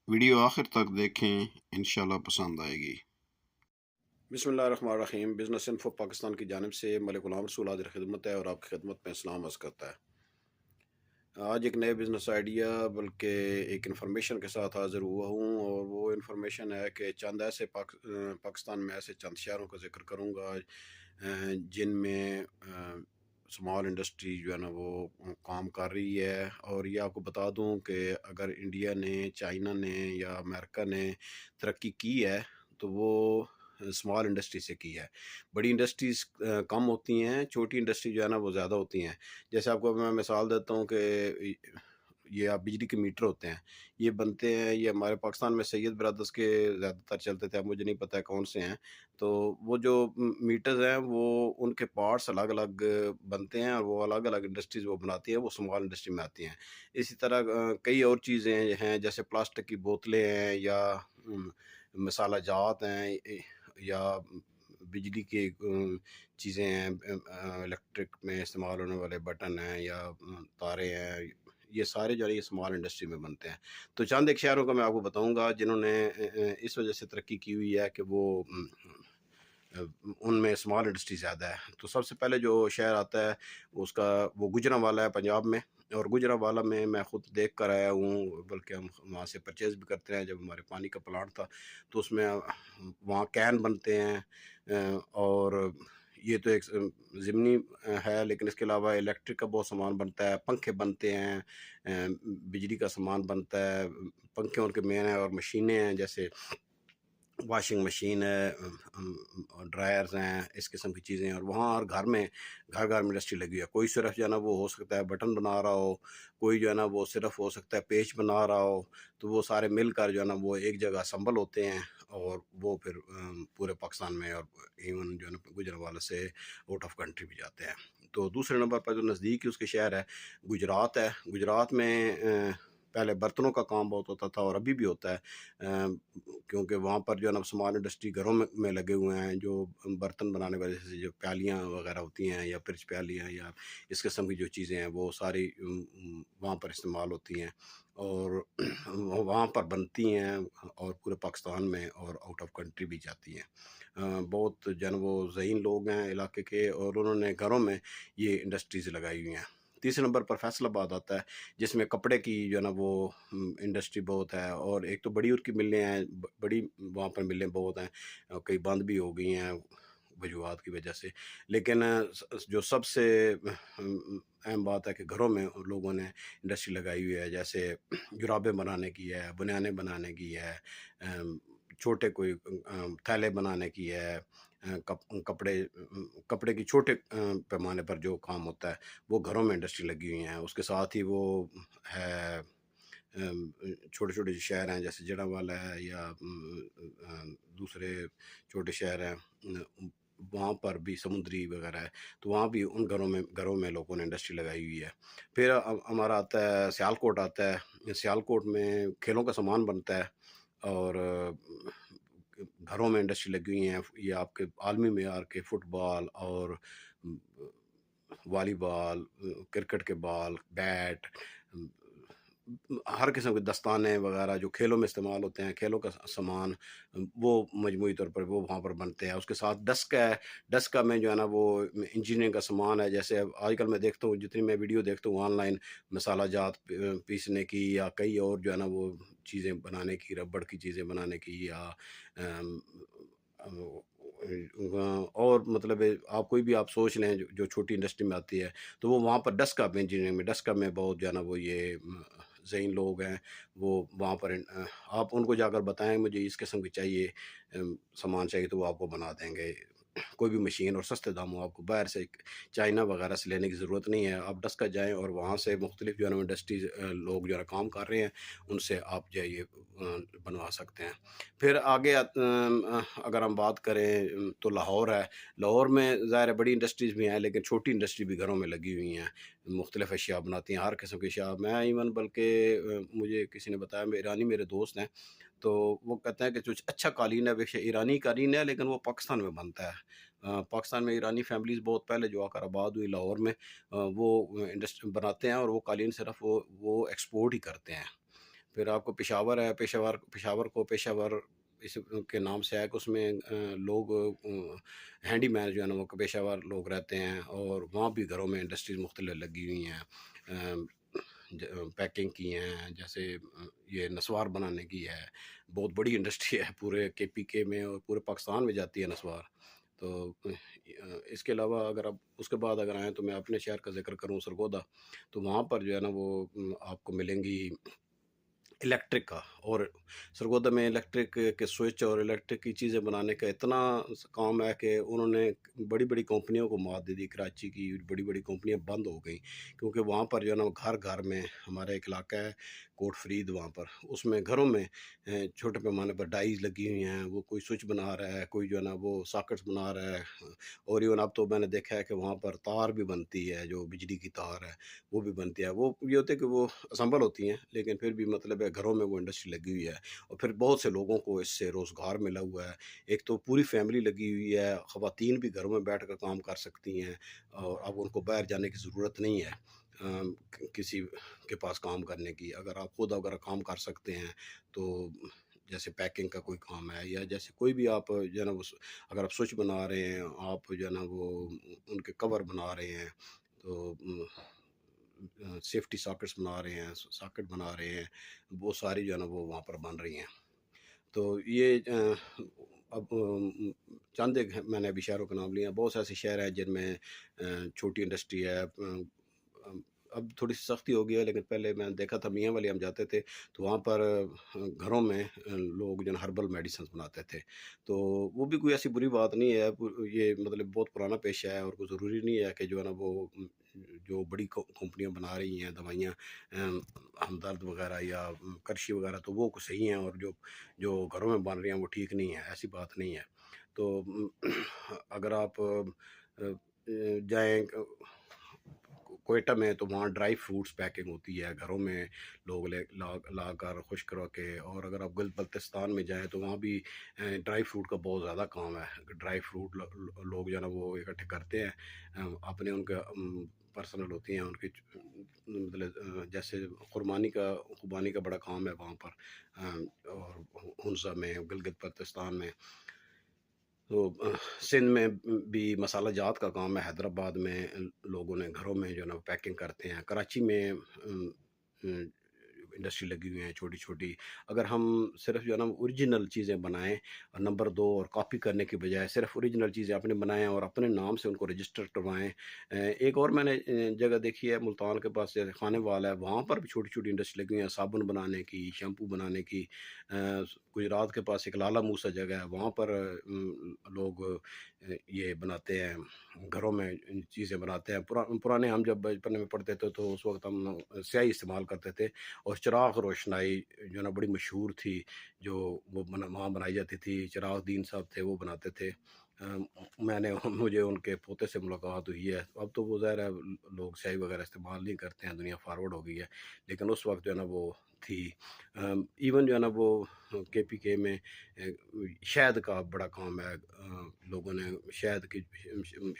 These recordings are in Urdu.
ویڈیو آخر تک دیکھیں، انشاءاللہ پسند آئے گی۔ بسم اللہ الرحمن الرحیم۔ بزنس انفو پاکستان کی جانب سے ملک غلام رسول حاضر خدمت ہے اور آپ کی خدمت میں سلام عرض کرتا ہے۔ آج ایک نئے بزنس آئیڈیا بلکہ ایک انفارمیشن کے ساتھ حاضر ہوا ہوں، اور وہ انفارمیشن ہے کہ چند ایسے پاکستان میں ایسے چند شہروں کا ذکر کروں گا جن میں اسمال انڈسٹری جو ہے نا وہ کام کر رہی ہے۔ اور یہ آپ کو بتا دوں کہ اگر انڈیا نے، چائنا نے یا امریکہ نے ترقی کی ہے تو وہ اسمال انڈسٹری سے کی ہے۔ بڑی انڈسٹریز کم ہوتی ہیں، چھوٹی انڈسٹری جو ہے نا وہ زیادہ ہوتی ہیں۔ جیسے آپ کو میں مثال دیتا ہوں کہ یہ آپ بجلی کے میٹر ہوتے ہیں، یہ بنتے ہیں، یہ ہمارے پاکستان میں سید برادرز کے زیادہ تر چلتے تھے، اب مجھے نہیں پتہ ہے کون سے ہیں۔ تو وہ جو میٹرز ہیں وہ ان کے پارٹس الگ الگ بنتے ہیں، اور وہ الگ الگ انڈسٹریز وہ بناتی ہیں، وہ اسمال انڈسٹری میں آتی ہیں۔ اسی طرح کئی اور چیزیں ہیں، جیسے پلاسٹک کی بوتلیں ہیں، یا مسالہ جات ہیں، یا بجلی کی چیزیں ہیں، الیکٹرک میں استعمال ہونے والے بٹن ہیں یا تارے ہیں، یہ سارے جو ہے یہ اسمال انڈسٹری میں بنتے ہیں۔ تو چند ایک شہروں کا میں آپ کو بتاؤں گا جنہوں نے اس وجہ سے ترقی کی ہوئی ہے کہ وہ ان میں اسمال انڈسٹری زیادہ ہے۔ تو سب سے پہلے جو شہر آتا ہے اس کا وہ گوجرانوالا ہے پنجاب میں، اور گوجرانوالا میں خود دیکھ کر آیا ہوں، بلکہ ہم وہاں سے پرچیز بھی کرتے ہیں۔ جب ہمارے پانی کا پلانٹ تھا تو اس میں وہاں کین بنتے ہیں، اور یہ تو ایک ضمنی ہے، لیکن اس کے علاوہ الیکٹرک کا بہت سامان بنتا ہے، پنکھے بنتے ہیں، بجلی کا سامان بنتا ہے، پنکھے ان کے مین ہیں، اور مشینیں ہیں جیسے واشنگ مشین ہے، ڈرائرز ہیں، اس قسم کی چیزیں ہیں۔ اور وہاں ہر گھر میں انڈسٹری لگی ہے۔ کوئی صرف جو ہے نا وہ ہو سکتا ہے بٹن بنا رہا ہو، کوئی جو ہے نا وہ صرف ہو سکتا ہے پیچ بنا رہا ہو، تو وہ سارے مل کر جو ہے نا وہ ایک جگہ اسمبل ہوتے ہیں، اور وہ پھر پورے پاکستان میں اور ایون جو ہے نا گجرانوالہ سے آؤٹ آف کنٹری بھی جاتے ہیں۔ تو دوسرے نمبر پر جو نزدیک اس کے شہر ہے گجرات ہے۔ گجرات میں پہلے برتنوں کا کام بہت ہوتا تھا، اور ابھی بھی ہوتا ہے، کیونکہ وہاں پر جو ہے نا اسمال انڈسٹری گھروں میں لگے ہوئے ہیں، جو برتن بنانے والے جیسے جو پیالیاں وغیرہ ہوتی ہیں، یا پرچ پیالیاں، یا اس قسم کی جو چیزیں ہیں وہ ساری وہاں پر استعمال ہوتی ہیں، اور وہاں پر بنتی ہیں، اور پورے پاکستان میں اور آؤٹ آف کنٹری بھی جاتی ہیں۔ بہت جو ہے نا وہ ذہین لوگ ہیں علاقے کے، اور انہوں نے گھروں میں یہ انڈسٹریز لگائی ہوئی ہیں۔ تیسرے نمبر پر فیصل آباد آتا ہے، جس میں کپڑے کی جو ہے نا وہ انڈسٹری بہت ہے، اور ایک تو بڑی کی ملیں ہیں، بڑی وہاں پر ملیں بہت ہیں، کئی بند بھی ہو گئی ہیں وجوہات کی وجہ سے، لیکن جو سب سے اہم بات ہے کہ گھروں میں لوگوں نے انڈسٹری لگائی ہوئی ہے، جیسے جرابیں بنانے کی ہے، بنیانیں بنانے کی ہے، چھوٹے کوئی تھیلے بنانے کی ہے، کپڑے کی چھوٹے پیمانے پر جو کام ہوتا ہے وہ گھروں میں انڈسٹری لگی ہوئی ہیں۔ اس کے ساتھ ہی وہ ہے چھوٹے چھوٹے شہر ہیں جیسے جڑاوالا ہے، یا دوسرے چھوٹے شہر ہیں، وہاں پر بھی سمندری وغیرہ ہے، تو وہاں بھی ان گھروں میں لوگوں نے انڈسٹری لگائی ہوئی ہے۔ پھر ہمارا آتا ہے سیالکوٹ آتا ہے۔ سیالکوٹ میں کھیلوں کا سامان بنتا ہے، اور گھروں میں انڈسٹری لگی ہوئی ہیں، یہ آپ کے عالمی معیار کے فٹ بال اور والی بال، کرکٹ کے بال، بیٹ، ہر قسم کے دستانے وغیرہ جو کھیلوں میں استعمال ہوتے ہیں، کھیلوں کا سامان، وہ مجموعی طور پر وہ وہاں پر بنتے ہیں۔ اس کے ساتھ ڈسک ہے، ڈسکا میں جو ہے نا وہ انجینئرنگ کا سامان ہے، جیسے آج کل میں دیکھتا ہوں، جتنی میں ویڈیو دیکھتا ہوں آن لائن، مسالہ جات پیسنے کی، یا کئی اور جو ہے نا وہ چیزیں بنانے کی، ربڑ کی چیزیں بنانے کی، یا اور مطلب آپ کوئی بھی آپ سوچ لیں جو چھوٹی انڈسٹری میں آتی ہے، تو وہ وہاں پر ڈسکا میں انجینئرنگ میں ڈسکا میں بہت جو ہے نا وہ یہ ذہین لوگ ہیں، وہ وہاں پر آپ ان کو جا کر بتائیں مجھے اس قسم کی چاہیے سامان چاہیے، تو وہ آپ کو بنا دیں گے، کوئی بھی مشین، اور سستے داموں، آپ کو باہر سے چائنا وغیرہ سے لینے کی ضرورت نہیں ہے۔ آپ ڈسکا جائیں، اور وہاں سے مختلف جو ہے نا انڈسٹریز لوگ جو ہے کام کر رہے ہیں، ان سے آپ جو ہے یہ بنوا سکتے ہیں۔ پھر آگے اگر ہم بات کریں تو لاہور ہے۔ لاہور میں ظاہر ہے بڑی انڈسٹریز بھی ہیں، لیکن چھوٹی انڈسٹری بھی گھروں میں لگی ہوئی ہیں، مختلف اشیاء بناتی ہیں، ہر قسم کی اشیاء۔ میں ایون بلکہ مجھے کسی نے بتایا، ایرانی میرے دوست ہیں، تو وہ کہتے ہیں کہ جو اچھا قالین ہے، بے ایرانی قالین ہے، لیکن وہ پاکستان میں بنتا ہے۔ پاکستان میں ایرانی فیملیز بہت پہلے جو آ کر آباد ہوئی لاہور میں، وہ انڈسٹری بناتے ہیں، اور وہ قالین صرف وہ ایکسپورٹ ہی کرتے ہیں۔ پھر آپ کو پشاور ہے، پشاور اس کے نام سے ہے کہ اس میں لوگ ہینڈی مین جو ہے نا وہ پیشہ ور لوگ رہتے ہیں، اور وہاں بھی گھروں میں انڈسٹریز مختلف لگی ہوئی ہیں، پیکنگ کی ہیں، جیسے یہ نسوار بنانے کی ہے، بہت بڑی انڈسٹری ہے پورے KPK میں اور پورے پاکستان میں جاتی ہے نسوار. تو اس کے علاوہ اگر آپ اس کے بعد اگر آئیں تو میں اپنے شہر کا ذکر کروں سرگودا، تو وہاں پر جو ہے نا وہ آپ کو ملیں گی الیکٹرک کا. اور سرگودا میں الیکٹرک کے سوئچ اور الیکٹرک کی چیزیں بنانے کا اتنا کام ہے کہ انہوں نے بڑی بڑی کمپنیوں کو مات دے دی. کراچی کی بڑی بڑی کمپنیاں بند ہو گئیں کیونکہ وہاں پر جو ہے نا گھر گھر میں، ہمارا ایک علاقہ ہے کوٹ فرید، وہاں پر اس میں گھروں میں چھوٹے پیمانے پر ڈائز لگی ہوئی ہیں. وہ کوئی سوئچ بنا رہا ہے، کوئی جو ہے نا وہ ساکٹس بنا رہا ہے، اور ایون اب تو میں نے دیکھا ہے کہ وہاں پر تار بھی بنتی ہے، جو بجلی کی تار ہے وہ بھی بنتی ہے. وہ یہ ہوتے ہے کہ وہ اسمبل ہوتی ہیں، لیکن پھر بھی مطلب ہے گھروں میں وہ انڈسٹری لگی ہوئی ہے، اور پھر بہت سے لوگوں کو اس سے روزگار ملا ہوا ہے. ایک تو پوری فیملی لگی ہوئی ہے، خواتین بھی گھروں میں بیٹھ کر کام کر سکتی ہیں، اور اب ان کو باہر جانے کی ضرورت نہیں ہے کسی کے پاس کام کرنے کی. اگر آپ خود اگر کام کر سکتے ہیں تو جیسے پیکنگ کا کوئی کام ہے، یا جیسے کوئی بھی آپ جو ہے نا وہ اگر آپ سوئچ بنا رہے ہیں، آپ جو ہے نا وہ ان کے کور بنا رہے ہیں، تو سیفٹی ساکٹس بنا رہے ہیں، ساکٹ بنا رہے ہیں، وہ ساری جو ہے نا وہ وہاں پر بن رہی ہیں. تو یہ اب چند ایک میں نے ابھی شہروں کا نام لیا. بہت سے ایسے شہر ہیں جن میں چھوٹی انڈسٹری ہے. اب تھوڑی سی سختی ہو گئی ہے، لیکن پہلے میں نے دیکھا تھا میاں والی ہم جاتے تھے تو وہاں پر گھروں میں لوگ جو ہے ہربل میڈیسنس بناتے تھے. تو وہ بھی کوئی ایسی بری بات نہیں ہے، یہ مطلب بہت پرانا پیشہ ہے، اور کوئی ضروری نہیں ہے کہ جو ہے نا وہ جو بڑی کمپنیاں بنا رہی ہیں دوائیاں ہمدرد وغیرہ یا کرشی وغیرہ، تو وہ صحیح ہیں، اور جو گھروں میں بن رہی ہیں وہ ٹھیک نہیں ہے. ایسی بات نہیں ہے. تو اگر آپ جائیں کوئٹہ میں تو وہاں ڈرائی فروٹس پیکنگ ہوتی ہے گھروں میں، لوگ لا کر خشک کرا کے. اور اگر آپ بلتستان میں جائیں تو وہاں بھی ڈرائی فروٹ کا بہت زیادہ کام ہے. ڈرائی فروٹ لوگ جو ہے نا وہ اکٹھے کرتے ہیں اپنے، ان کا پرسنل ہوتی ہیں ان کی، مطلب جیسے قربانی کا بڑا کام ہے وہاں پر، اور ہنسا میں، گلگت بلتستان میں. تو سندھ میں بھی مسالہ جات کا کام ہے. حیدرآباد میں لوگوں نے گھروں میں جو ہے نا پیکنگ کرتے ہیں. کراچی میں انڈسٹری لگی ہوئی ہیں چھوٹی چھوٹی. اگر ہم صرف جو ہے نا اوریجنل چیزیں بنائیں، نمبر 2 اور کاپی کرنے کی بجائے صرف اوریجنل چیزیں اپنے بنائیں اور اپنے نام سے ان کو رجسٹر کروائیں. ایک اور میں نے جگہ دیکھی ہے ملتان کے پاس، جیسے خانے والا ہے، وہاں پر بھی چھوٹی چھوٹی انڈسٹری لگی ہوئی ہیں، صابن بنانے کی، شیمپو بنانے کی. گجرات کے پاس ایک لالا موسا جگہ ہے، وہاں پر لوگ یہ بناتے ہیں، گھروں میں چیزیں بناتے ہیں. پرانے ہم جب بچپن میں پڑھتے تھے تو اس وقت ہم سیاہی استعمال کرتے تھے، اور چراغ روشنائی جو ہے نا بڑی مشہور تھی، جو وہ وہاں بنائی جاتی تھی. چراغ دین صاحب تھے، وہ بناتے تھے. مجھے ان کے پوتے سے ملاقات ہوئی ہے. اب تو وہ ظاہر ہے لوگ سیاہی وغیرہ استعمال نہیں کرتے ہیں، دنیا فارورڈ ہو گئی ہے، لیکن اس وقت جو ہے نا وہ تھی. ایون جو ہے نا وہ KPK میں شہد کا بڑا کام ہے. لوگوں نے شہد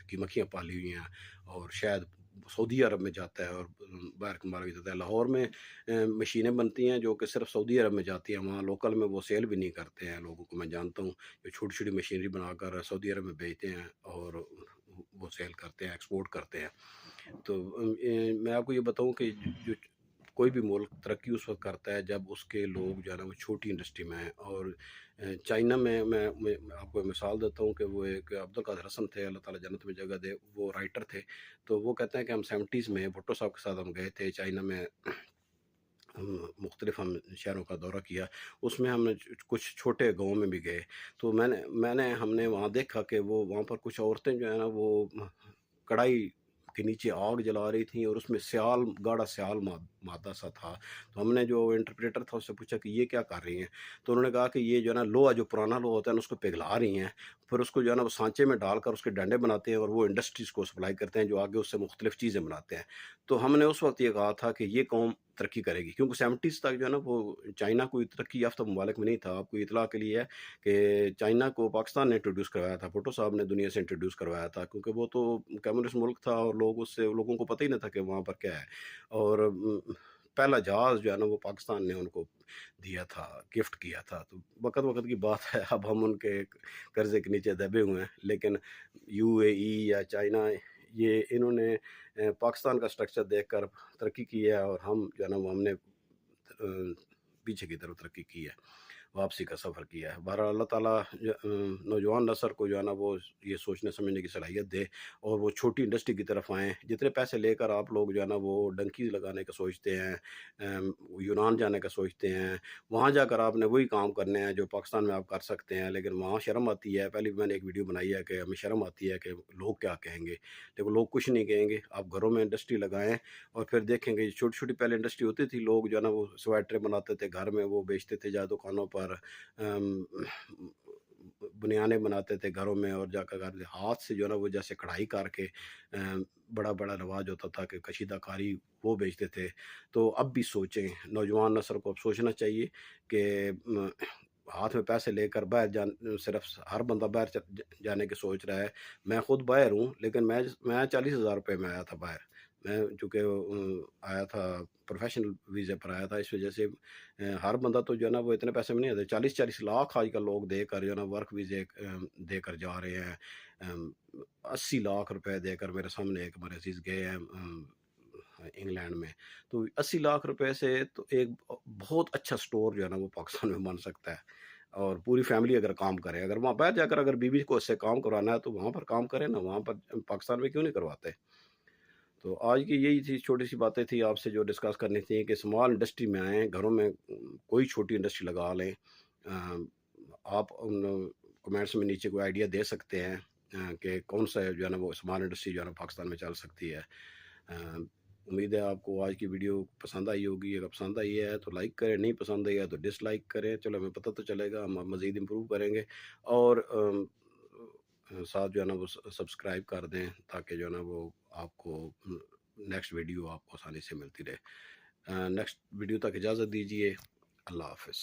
کی مکھیاں پالی ہوئی ہیں، اور شہد سعودی عرب میں جاتا ہے اور باہر کمارا بھی جاتا ہے. لاہور میں مشینیں بنتی ہیں جو کہ صرف سعودی عرب میں جاتی ہیں، وہاں لوکل میں وہ سیل بھی نہیں کرتے ہیں. لوگوں کو میں جانتا ہوں جو چھوٹی چھوٹی مشینری بنا کر سعودی عرب میں بیچتے ہیں اور وہ سیل کرتے ہیں، ایکسپورٹ کرتے ہیں. تو میں آپ کو یہ بتاؤں کہ جو کوئی بھی ملک ترقی اس وقت کرتا ہے جب اس کے لوگ جو ہے نا وہ چھوٹی انڈسٹری میں ہیں. اور چائنا میں میں آپ کو مثال دیتا ہوں کہ وہ ایک عبدالقادر حسن تھے، اللہ تعالیٰ جنت میں جگہ دے، وہ رائٹر تھے. تو وہ کہتے ہیں کہ ہم 70s میں بھٹو صاحب کے ساتھ ہم گئے تھے چائنا میں، مختلف ہم شہروں کا دورہ کیا. اس میں ہم نے کچھ چھوٹے گاؤں میں بھی گئے. تو ہم نے وہاں دیکھا کہ وہاں پر کچھ عورتیں جو ہے نا وہ کڑائی کے نیچے آگ جلا رہی تھیں، اور اس میں گاڑھا سیال مادہ سا تھا. تو ہم نے جو انٹرپریٹر تھا اس سے پوچھا کہ یہ کیا کر رہی ہیں؟ تو انہوں نے کہا کہ یہ جو ہے نا لوہا، جو پرانا لوہا ہوتا ہے نا، اس کو پگھلا رہی ہیں، پھر اس کو جو ہے نا وہ سانچے میں ڈال کر اس کے ڈنڈے بناتے ہیں، اور وہ انڈسٹریز کو سپلائی کرتے ہیں جو آگے اس سے مختلف چیزیں بناتے ہیں. تو ہم نے اس وقت یہ کہا تھا کہ یہ قوم ترقی کرے گی، کیونکہ 70s تک جو ہے نا وہ چائنا کوئی ترقی یافتہ ممالک میں نہیں تھا. آپ کو اطلاع کے لیے ہے کہ چائنا کو پاکستان نے انٹروڈیوس کروایا تھا، بھٹو صاحب نے دنیا سے انٹروڈیوس کروایا تھا، کیونکہ وہ تو کمیونسٹ ملک تھا اور لوگوں کو پتہ ہی نہ تھا کہ وہاں پر کیا ہے. اور پہلا جہاز جو ہے نا وہ پاکستان نے ان کو دیا تھا، گفٹ کیا تھا. تو وقت وقت کی بات ہے، اب ہم ان کے قرضے کے نیچے دبے ہوئے ہیں. لیکن UAE یا چائنا، یہ انہوں نے پاکستان کا سٹرکچر دیکھ کر ترقی کی ہے، اور ہم جو ہے نا وہ ہم نے پیچھے کی طرف ترقی کی ہے، واپسی کا سفر کیا ہے. بہرحال اللہ تعالیٰ نوجوان نسل کو جو ہے نا وہ یہ سوچنے سمجھنے کی صلاحیت دے، اور وہ چھوٹی انڈسٹری کی طرف آئیں. جتنے پیسے لے کر آپ لوگ جو ہے نا وہ ڈنکی لگانے کا سوچتے ہیں، یونان جانے کا سوچتے ہیں، وہاں جا کر آپ نے وہی کام کرنے ہیں جو پاکستان میں آپ کر سکتے ہیں. لیکن وہاں شرم آتی ہے. پہلے بھی میں نے ایک ویڈیو بنائی ہے کہ ہمیں شرم آتی ہے کہ لوگ کیا کہیں گے، لیکن لوگ کچھ نہیں کہیں گے. آپ گھروں میں انڈسٹری لگائیں اور پھر دیکھیں گے. چھوٹی چھوٹی پہلے انڈسٹری ہوتی تھی، لوگ جو ہے نا وہ سویٹر بناتے تھے گھر میں، وہ بیچتے تھے جا دکانوں پر، بنیانے بناتے تھے گھروں میں، اور جا کر ہاتھ سے جو ہے نا وہ جیسے کڑھائی کر کے بڑا بڑا رواج ہوتا تھا کہ کشیدہ کاری وہ بیچتے تھے. تو اب بھی سوچیں، نوجوان نسل کو اب سوچنا چاہیے کہ ہاتھ میں پیسے لے کر باہر صرف ہر بندہ باہر جانے کی سوچ رہا ہے. میں خود باہر ہوں، لیکن میں 40,000 روپے میں آیا تھا باہر. میں چونکہ آیا تھا پروفیشنل ویزے پر آیا تھا، اس وجہ سے ہر بندہ تو جو ہے نا وہ اتنے پیسے میں نہیں آتے. 40-40 لاکھ آج کل لوگ دے کر جو ہے نا ورک ویزے دے کر جا رہے ہیں. 80 لاکھ روپے دے کر میرے سامنے ایک ہمارے عزیز گئے ہیں انگلینڈ میں. تو 80 لاکھ روپے سے تو ایک بہت اچھا سٹور جو ہے نا وہ پاکستان میں بن سکتا ہے، اور پوری فیملی اگر کام کرے. اگر وہاں باہر جا کر اگر بیوی کو اس سے کام کروانا ہے تو وہاں پر کام کرے نا، وہاں پر پاکستان میں کیوں نہیں کرواتے. تو آج کی یہی تھی، چھوٹی سی باتیں تھی آپ سے جو ڈسکس کرنی تھی کہ اسمال انڈسٹری میں آئیں، گھروں میں کوئی چھوٹی انڈسٹری لگا لیں. آپ کمنٹس میں نیچے کوئی آئیڈیا دے سکتے ہیں کہ کون سا جو ہے نا وہ اسمال انڈسٹری جو ہے نا پاکستان میں چل سکتی ہے. امید ہے آپ کو آج کی ویڈیو پسند آئی ہوگی. اگر پسند آئی ہے تو لائک کریں، نہیں پسند آئی ہے تو ڈس لائک کریں. چلو ہمیں پتہ تو چلے گا، ہم مزید امپروو کریں گے. اور ساتھ جو ہے نا وہ سبسکرائب کر دیں تاکہ جو ہے نا وہ آپ کو نیکسٹ ویڈیو آپ کو آسانی سے ملتی رہے. نیکسٹ ویڈیو تک اجازت دیجیے. اللہ حافظ.